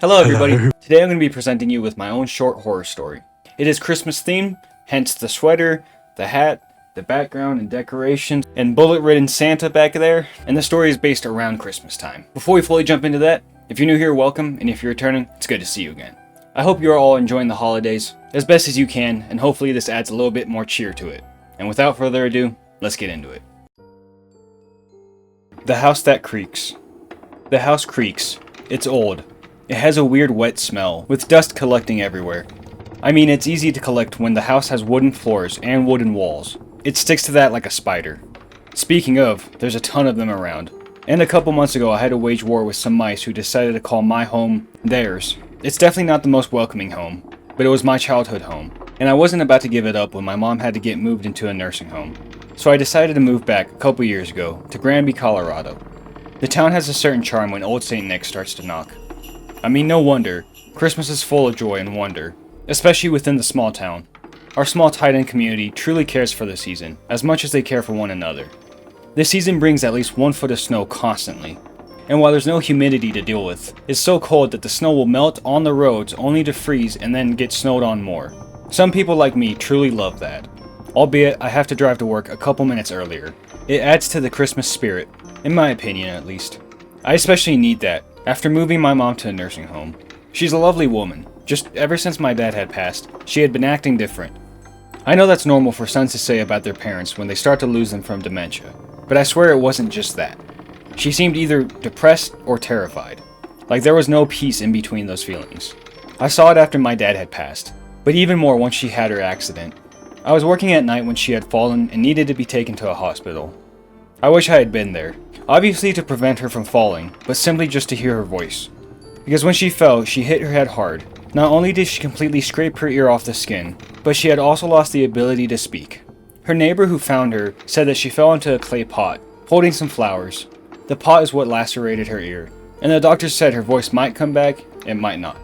Hello everybody! Today I'm going to be presenting you with my own short horror story. It is Christmas themed, hence the sweater, the hat, the background and decorations, and bullet-ridden Santa back there, and the story is based around Christmas time. Before we fully jump into that, if you're new here, welcome, and if you're returning, it's good to see you again. I hope you're all enjoying the holidays as best as you can, and hopefully this adds a little bit more cheer to it. And without further ado, let's get into it. The house that creaks. The house creaks. It's old. It has a weird wet smell, with dust collecting everywhere. I mean, it's easy to collect when the house has wooden floors and wooden walls. It sticks to that like a spider. Speaking of, there's a ton of them around. And a couple months ago I had to wage war with some mice who decided to call my home theirs. It's definitely not the most welcoming home, but it was my childhood home. And I wasn't about to give it up when my mom had to get moved into a nursing home. So I decided to move back a couple years ago to Granby, Colorado. The town has a certain charm when Old St. Nick starts to knock. I mean, no wonder. Christmas is full of joy and wonder, especially within the small town. Our small tight-end community truly cares for the season, as much as they care for one another. This season brings at least 1 foot of snow constantly, and while there's no humidity to deal with, it's so cold that the snow will melt on the roads only to freeze and then get snowed on more. Some people like me truly love that, albeit I have to drive to work a couple minutes earlier. It adds to the Christmas spirit, in my opinion at least. I especially need that after moving my mom to a nursing home. She's a lovely woman. Just ever since my dad had passed, she had been acting different. I know that's normal for sons to say about their parents when they start to lose them from dementia, but I swear it wasn't just that. She seemed either depressed or terrified. Like there was no peace in between those feelings. I saw it after my dad had passed, but even more once she had her accident. I was working at night when she had fallen and needed to be taken to a hospital. I wish I had been there. Obviously to prevent her from falling, but simply just to hear her voice. Because when she fell, she hit her head hard. Not only did she completely scrape her ear off the skin, but she had also lost the ability to speak. Her neighbor who found her said that she fell into a clay pot, holding some flowers. The pot is what lacerated her ear, and the doctor said her voice might come back, it might not.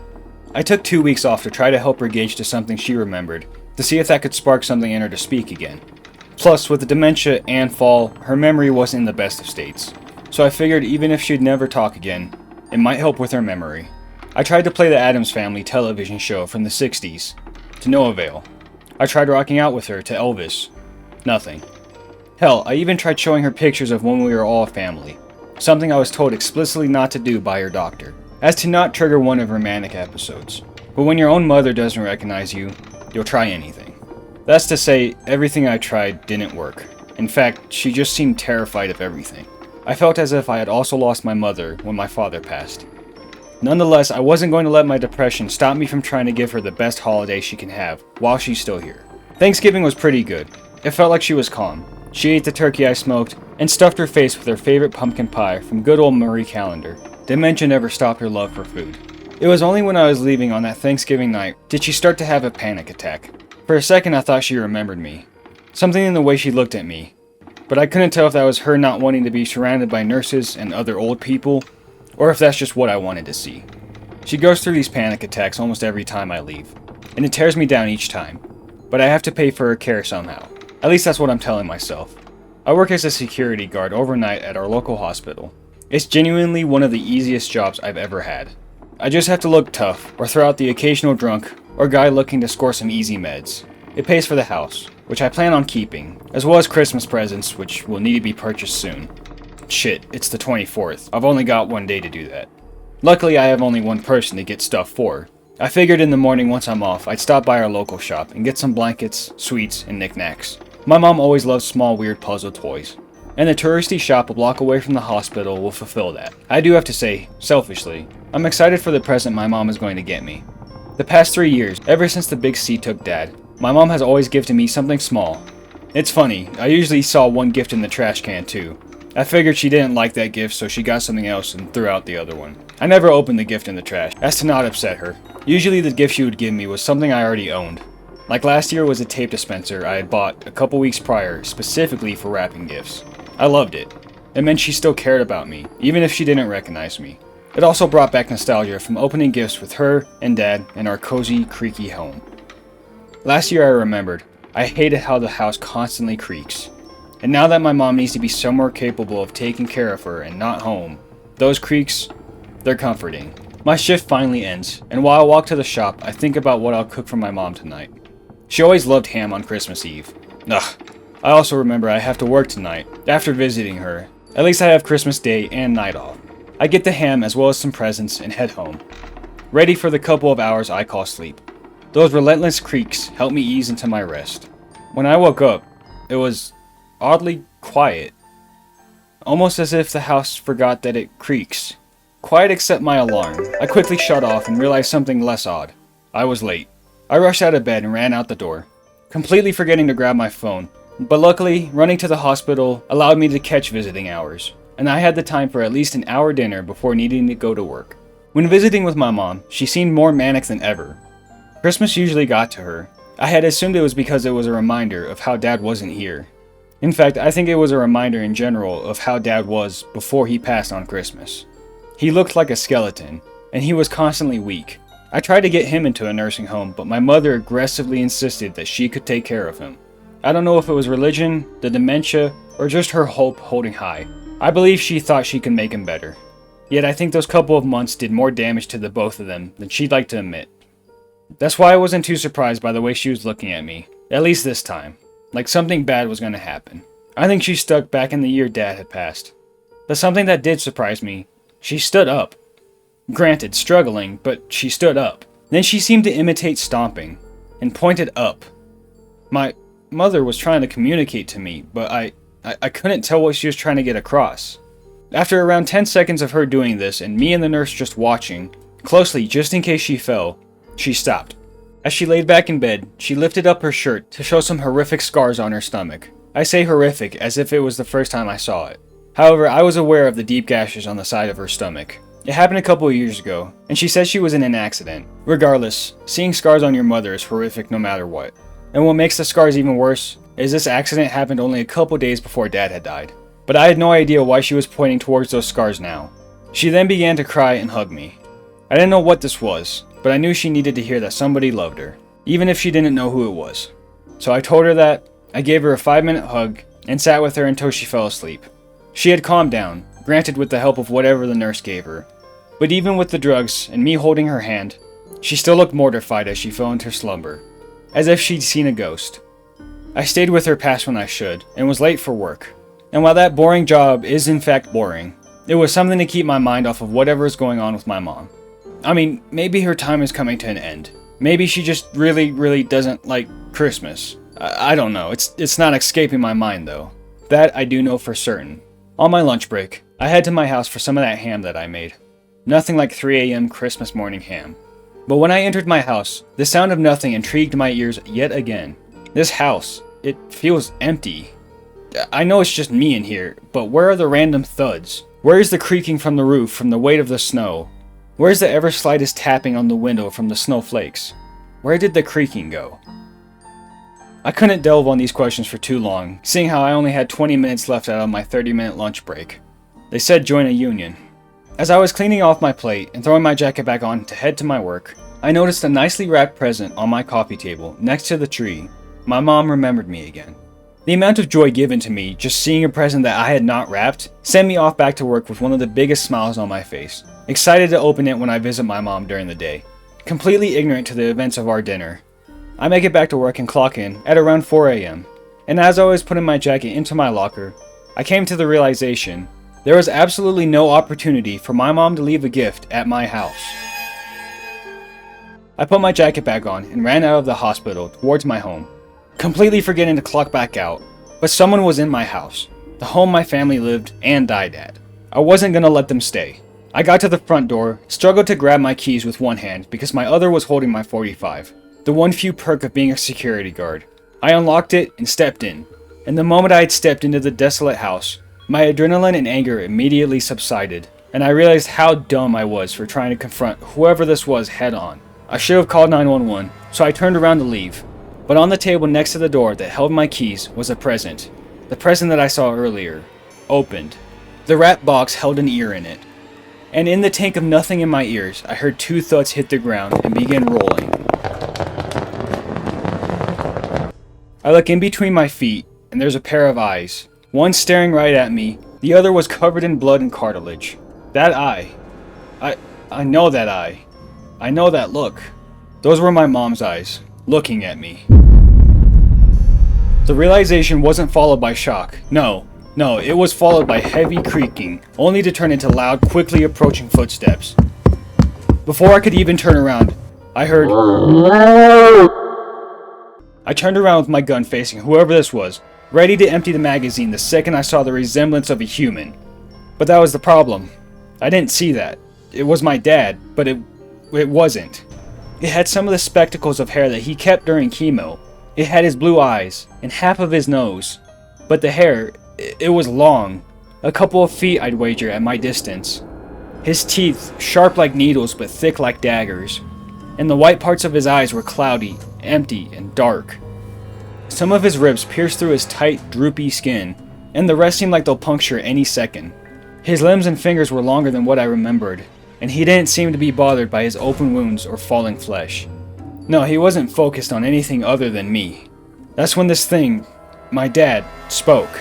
I took 2 weeks off to try to help her gauge to something she remembered, to see if that could spark something in her to speak again. Plus, with the dementia and fall, her memory wasn't in the best of states. So I figured even if she'd never talk again, it might help with her memory. I tried to play the Addams Family television show from the 60s, to no avail. I tried rocking out with her to Elvis. Nothing. Hell, I even tried showing her pictures of when we were all a family, something I was told explicitly not to do by her doctor, as to not trigger one of her manic episodes. But when your own mother doesn't recognize you, you'll try anything. That's to say, everything I tried didn't work. In fact, she just seemed terrified of everything. I felt as if I had also lost my mother when my father passed. Nonetheless, I wasn't going to let my depression stop me from trying to give her the best holiday she can have while she's still here. Thanksgiving was pretty good. It felt like she was calm. She ate the turkey I smoked and stuffed her face with her favorite pumpkin pie from good old Marie Callender. Dementia never stopped her love for food. It was only when I was leaving on that Thanksgiving night did she start to have a panic attack. For a second I thought she remembered me. Something in the way she looked at me. But I couldn't tell if that was her not wanting to be surrounded by nurses and other old people, or if that's just what I wanted to see. She goes through these panic attacks almost every time I leave, and it tears me down each time. But I have to pay for her care somehow. At least that's what I'm telling myself. I work as a security guard overnight at our local hospital. It's genuinely one of the easiest jobs I've ever had. I just have to look tough, or throw out the occasional drunk, or guy looking to score some easy meds. It pays for the house, which I plan on keeping, as well as Christmas presents, which will need to be purchased soon. Shit, it's the 24th. I've only got 1 day to do that. Luckily, I have only one person to get stuff for. I figured in the morning once I'm off, I'd stop by our local shop and get some blankets, sweets, and knickknacks. My mom always loved small weird puzzle toys, and the touristy shop a block away from the hospital will fulfill that. I do have to say, selfishly, I'm excited for the present my mom is going to get me. The past 3 years, ever since the big C took Dad, my mom has always gifted me something small. It's funny, I usually saw one gift in the trash can too. I figured she didn't like that gift, so she got something else and threw out the other one. I never opened the gift in the trash, as to not upset her. Usually the gift she would give me was something I already owned. Like last year was a tape dispenser I had bought a couple weeks prior specifically for wrapping gifts. I loved it. It meant she still cared about me, even if she didn't recognize me. It also brought back nostalgia from opening gifts with her and Dad in our cozy, creaky home. Last year I remembered, I hated how the house constantly creaks. And now that my mom needs to be somewhere capable of taking care of her and not home, those creaks, they're comforting. My shift finally ends, and while I walk to the shop, I think about what I'll cook for my mom tonight. She always loved ham on Christmas Eve. Ugh. I also remember I have to work tonight, after visiting her. At least I have Christmas Day and night off. I get the ham as well as some presents and head home, ready for the couple of hours I call sleep. Those relentless creaks help me ease into my rest. When I woke up, it was oddly quiet. Almost as if the house forgot that it creaks. Quiet except my alarm. I quickly shut off and realized something less odd. I was late. I rushed out of bed and ran out the door, completely forgetting to grab my phone. But luckily, running to the hospital allowed me to catch visiting hours, and I had the time for at least an hour dinner before needing to go to work. When visiting with my mom, she seemed more manic than ever. Christmas usually got to her. I had assumed it was because it was a reminder of how Dad wasn't here. In fact, I think it was a reminder in general of how Dad was before he passed on Christmas. He looked like a skeleton, and he was constantly weak. I tried to get him into a nursing home, but my mother aggressively insisted that she could take care of him. I don't know if it was religion, the dementia, or just her hope holding high. I believe she thought she could make him better. Yet I think those couple of months did more damage to the both of them than she'd like to admit. That's why I wasn't too surprised by the way she was looking at me, at least this time, like something bad was going to happen. I think she stuck back in the year Dad had passed. But something that did surprise me, she stood up. Granted, struggling, but she stood up. Then she seemed to imitate stomping, and pointed up. My mother was trying to communicate to me, but I couldn't tell what she was trying to get across. After around 10 seconds of her doing this, and me and the nurse just watching, closely just in case she fell, she stopped. As she laid back in bed, she lifted up her shirt to show some horrific scars on her stomach. I say horrific as if it was the first time I saw it. However, I was aware of the deep gashes on the side of her stomach. It happened a couple of years ago, and she said she was in an accident. Regardless, seeing scars on your mother is horrific no matter what. And what makes the scars even worse is this accident happened only a couple days before Dad had died. But I had no idea why she was pointing towards those scars now. She then began to cry and hug me. I didn't know what this was, but I knew she needed to hear that somebody loved her, even if she didn't know who it was. So I told her that, I gave her a 5-minute hug, and sat with her until she fell asleep. She had calmed down, granted with the help of whatever the nurse gave her. But even with the drugs and me holding her hand, she still looked mortified as she fell into slumber, as if she'd seen a ghost. I stayed with her past when I should, and was late for work. And while that boring job is in fact boring, it was something to keep my mind off of whatever is going on with my mom. I mean, maybe her time is coming to an end. Maybe she just really doesn't like Christmas. I don't know, it's not escaping my mind though. That I do know for certain. On my lunch break, I head to my house for some of that ham that I made. Nothing like 3 a.m. Christmas morning ham. But when I entered my house, the sound of nothing intrigued my ears yet again. This house, it feels empty. I know it's just me in here, but where are the random thuds? Where is the creaking from the roof from the weight of the snow? Where's the ever slightest tapping on the window from the snowflakes? Where did the creaking go? I couldn't delve on these questions for too long, seeing how I only had 20 minutes left out of my 30-minute lunch break. They said join a union. As I was cleaning off my plate and throwing my jacket back on to head to my work, I noticed a nicely wrapped present on my coffee table next to the tree. My mom remembered me again. The amount of joy given to me just seeing a present that I had not wrapped sent me off back to work with one of the biggest smiles on my face, excited to open it when I visit my mom during the day, completely ignorant to the events of our dinner. I make it back to work and clock in at around 4 a.m. And as I was putting my jacket into my locker, I came to the realization there was absolutely no opportunity for my mom to leave a gift at my house. I put my jacket back on and ran out of the hospital towards my home, completely forgetting to clock back out, but someone was in my house, the home my family lived and died at. I wasn't gonna let them stay. I got to the front door, struggled to grab my keys with one hand because my other was holding my .45, the one few perk of being a security guard. I unlocked it and stepped in, and the moment I had stepped into the desolate house, my adrenaline and anger immediately subsided, and I realized how dumb I was for trying to confront whoever this was head on. I should have called 911, so I turned around to leave. But on the table next to the door that held my keys was a present. The present that I saw earlier. Opened. The wrapped box held an ear in it. And in the tank of nothing in my ears, I heard 2 thuds hit the ground and begin rolling. I look in between my feet, and there's a pair of eyes. One staring right at me, the other was covered in blood and cartilage. That eye. I know that eye. I know that look. Those were my mom's eyes, looking at me. The realization wasn't followed by shock. No, it was followed by heavy creaking, only to turn into loud, quickly approaching footsteps. Before I could even turn around, I heard... I turned around with my gun facing whoever this was, ready to empty the magazine the second I saw the resemblance of a human. But that was the problem. I didn't see that. It was my dad, but it wasn't. It had some of the spectacles of hair that he kept during chemo. It had his blue eyes, and half of his nose. But the hair, it was long. A couple of feet, I'd wager, at my distance. His teeth, sharp like needles but thick like daggers. And the white parts of his eyes were cloudy, empty, and dark. Some of his ribs pierced through his tight, droopy skin, and the rest seemed like they'll puncture any second. His limbs and fingers were longer than what I remembered, and he didn't seem to be bothered by his open wounds or falling flesh. No, he wasn't focused on anything other than me. That's when this thing, my dad, spoke.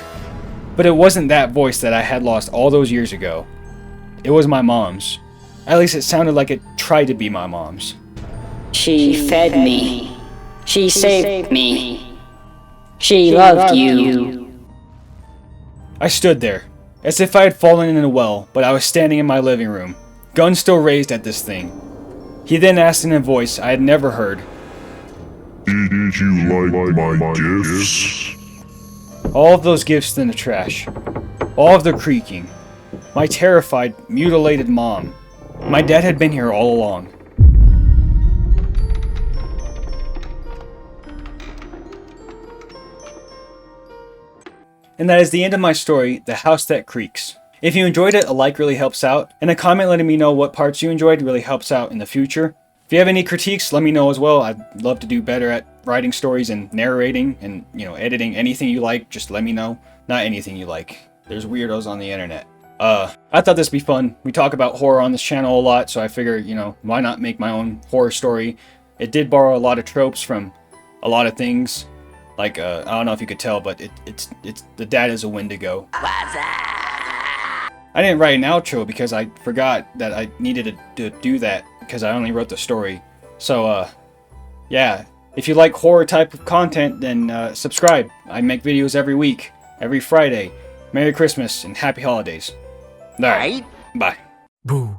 But it wasn't that voice that I had lost all those years ago. It was my mom's. At least it sounded like it tried to be my mom's. She fed me. She saved me. She loved you. I stood there, as if I had fallen in a well, but I was standing in my living room, gun still raised at this thing. He then asked in a voice I had never heard. Did you like my gifts? All of those gifts in the trash. All of the creaking. My terrified, mutilated mom. My dad had been here all along. And that is the end of my story, The House That Creaks. If you enjoyed it, a like really helps out, and a comment letting me know what parts you enjoyed really helps out in the future. If you have any critiques, let me know as well. I'd love to do better at writing stories and narrating and, editing. Anything you like, just let me know. Not anything you like. There's weirdos on the internet. I thought this would be fun. We talk about horror on this channel a lot, so I figure, why not make my own horror story? It did borrow a lot of tropes from a lot of things. Like, I don't know if you could tell, but it's the dad is a Wendigo. I didn't write an outro because I forgot that I needed to do that because I only wrote the story. So, yeah. If you like horror type of content, then subscribe. I make videos every week, every Friday. Merry Christmas and Happy Holidays. Alright, bye. Boo.